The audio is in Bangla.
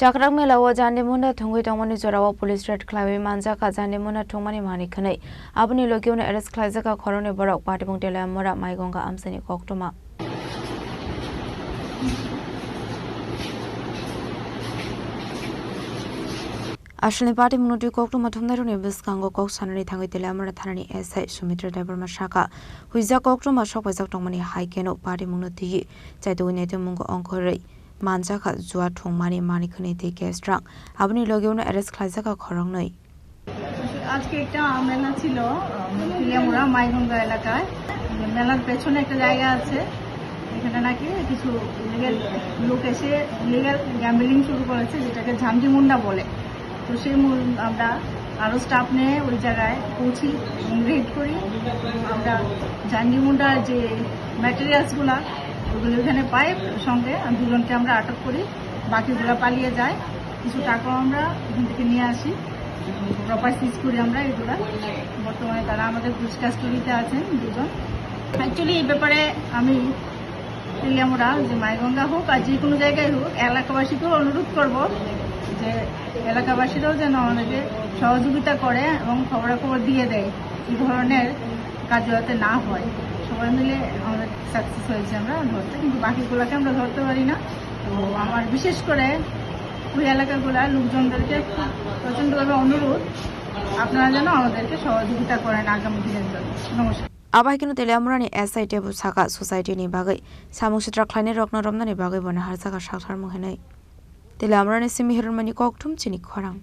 Chakrak melawa jande munda thungui tongmani jorawa police red clave manja ka jande munda thungmani mani khanai abuni logione arrest khlaija ka khorone borok patibung tela mora maigonga amsani koktoma Ashley party munuti koktoma thumnaruni biskango kok sanani thangai tela mora thanani SI Sumitra driver mashaka huiza koktoma shopajak tongmani haikeno party munuti chaituni te mungo ongkhorei Manjaka Jua Thongmani Manikhani te Gestrang Abni Logiona Arrest Khlaijaka Khorong nei আজকে একটা মেলা ছিল পিলিয়ামুড়া মাইগঙ্গা এলাকায় মেলার পেছনে একটা জায়গা আছে এখানে নাকি কিছু ইলিগাল লোক এসে ইলিগাল গ্যাম্বলিং শুরু করেছে যেটাকে ঝামঝিমুন্ডা বলে তো সেই আমরা আরো স্টাফ নিয়ে ওই জায়গায় পৌঁছি রেড করি আমরা ঝামঝিমুন্ডার যে ম্যাটেরিয়ালসগুলা ওগুলো এখানে পাই সঙ্গে দুজনকে আমরা আটক করি বাকিগুলো পালিয়ে যায় কিছু টাকাও আমরা এখান থেকে নিয়ে আসি প্রপার সিজ করি আমরা এগুলা বর্তমানে তারা আমাদের পুলিশ কাস্টডিতে আছেন দুজন অ্যাকচুয়ালি এই ব্যাপারে আমি পিলিয়ামুড়া যে মাইগঙ্গা হোক আর যে কোনো জায়গায় হোক এলাকাবাসীকেও অনুরোধ করব যে এলাকাবাসীরাও যেন আমাদেরকে সহযোগিতা করে এবং খবরাখবর দিয়ে দেয় এই ধরনের কাজ যাতে না হয় সবাই মিলে আমাদের সাকসেস হয়েছে আমরা ধরতে কিন্তু বাকিগুলোকে আমরা ধরতে পারি না তো আমার বিশেষ করে ওই এলাকাগুলা লোকজনদেরকে খুব প্রচণ্ডভাবে অনুরোধ আপনারা যেন আমাদেরকে সহযোগিতা করেন আগামী দিনের জন্য নমস্কার Abahikino Teleamurani SI Tebu Saka Society ni bagai Samung Sitra Kleine Rokno Romnani bagai Bona Harsaka Shakthar Muhenai Teleamurani Simi Hirmani Koktum Chini Khorang